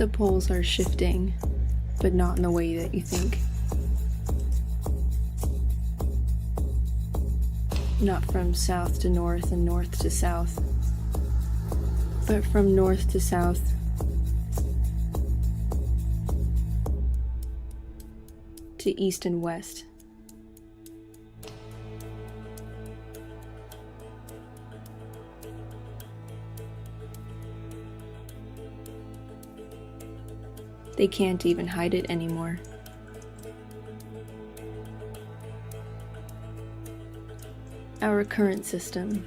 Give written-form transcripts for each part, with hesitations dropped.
The poles are shifting, but not in the way that you think. Not from south to north and north to south, but from north to south. To east and west. They can't even hide it anymore. Our current system,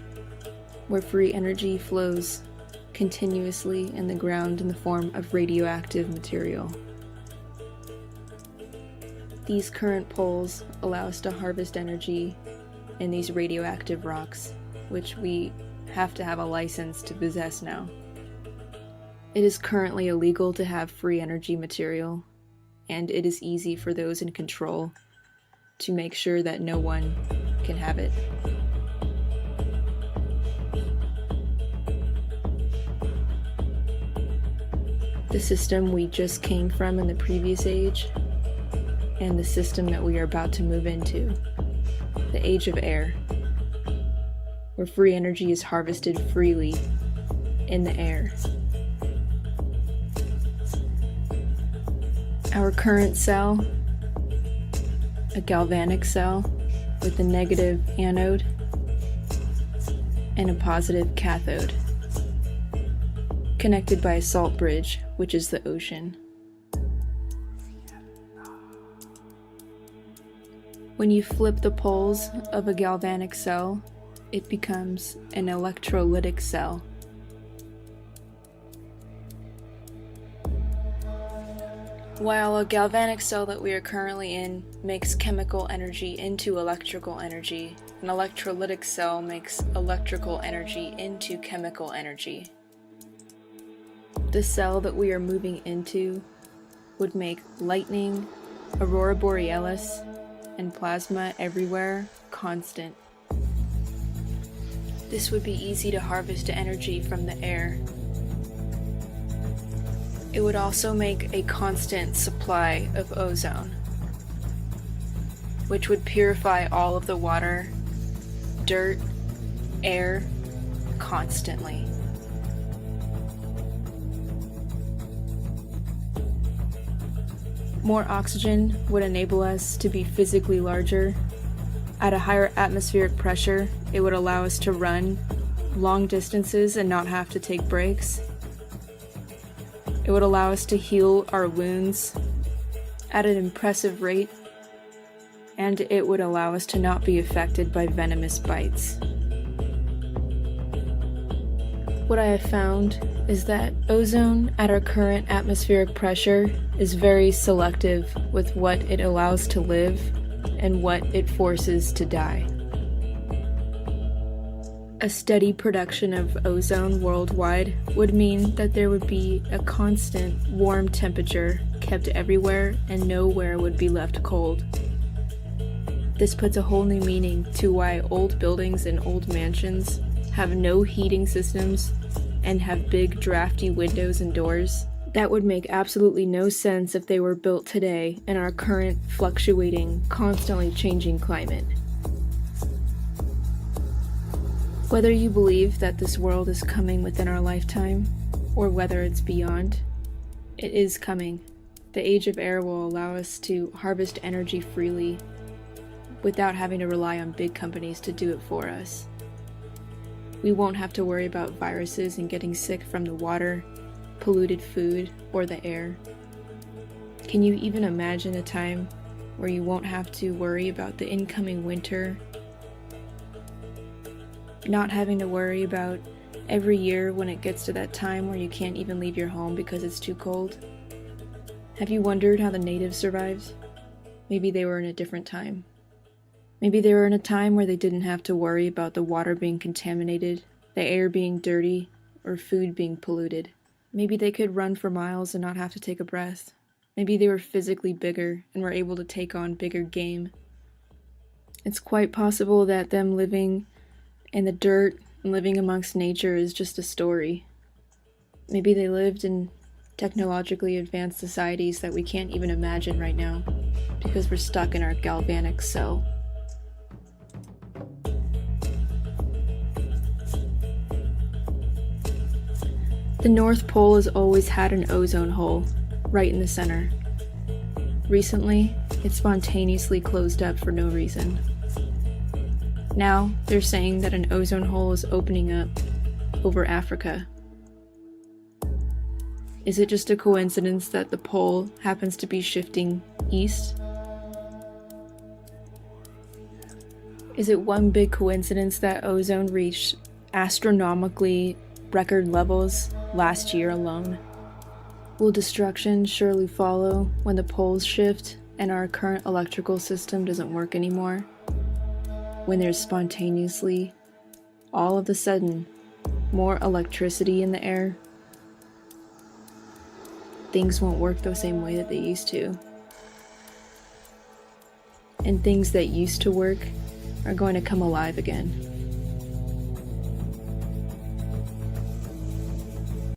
where free energy flows continuously in the ground in the form of radioactive material. These current poles allow us to harvest energy in these radioactive rocks, which we have to have a license to possess now. It is currently illegal to have free energy material, and it is easy for those in control to make sure that no one can have it. The system we just came from in the previous age, and the system that we are about to move into, the age of air, where free energy is harvested freely in the air. Our current cell, a galvanic cell with a negative anode and a positive cathode, connected by a salt bridge, which is the ocean. When you flip the poles of a galvanic cell, it becomes an electrolytic cell. While a galvanic cell that we are currently in makes chemical energy into electrical energy, an electrolytic cell makes electrical energy into chemical energy. The cell that we are moving into would make lightning, aurora borealis, and plasma everywhere constant. This would be easy to harvest energy from the air. It would also make a constant supply of ozone, which would purify all of the water, dirt, air, constantly. More oxygen would enable us to be physically larger. At a higher atmospheric pressure, it would allow us to run long distances and not have to take breaks. It would allow us to heal our wounds at an impressive rate, and it would allow us to not be affected by venomous bites. What I have found is that ozone at our current atmospheric pressure is very selective with what it allows to live and what it forces to die. A steady production of ozone worldwide would mean that there would be a constant warm temperature kept everywhere and nowhere would be left cold. This puts a whole new meaning to why old buildings and old mansions have no heating systems and have big drafty windows and doors. That would make absolutely no sense if they were built today in our current fluctuating, constantly changing climate. Whether you believe that this world is coming within our lifetime, or whether it's beyond, it is coming. The age of air will allow us to harvest energy freely without having to rely on big companies to do it for us. We won't have to worry about viruses and getting sick from the water, polluted food, or the air. Can you even imagine a time where you won't have to worry about the incoming winter? Not having to worry about every year when it gets to that time where you can't even leave your home because it's too cold? Have you wondered how the natives survived? Maybe they were in a different time. Maybe they were in a time where they didn't have to worry about the water being contaminated, the air being dirty, or food being polluted. Maybe they could run for miles and not have to take a breath. Maybe they were physically bigger and were able to take on bigger game. It's quite possible that them living in the dirt and living amongst nature is just a story. Maybe they lived in technologically advanced societies that we can't even imagine right now because we're stuck in our galvanic cell. The North Pole has always had an ozone hole, right in the center. Recently, it spontaneously closed up for no reason. Now, they're saying that an ozone hole is opening up over Africa. Is it just a coincidence that the pole happens to be shifting east? Is it one big coincidence that ozone reached astronomically record levels last year alone? Will destruction surely follow when the poles shift and our current electrical system doesn't work anymore? When there's spontaneously, all of a sudden, more electricity in the air? Things won't work the same way that they used to. And things that used to work are going to come alive again.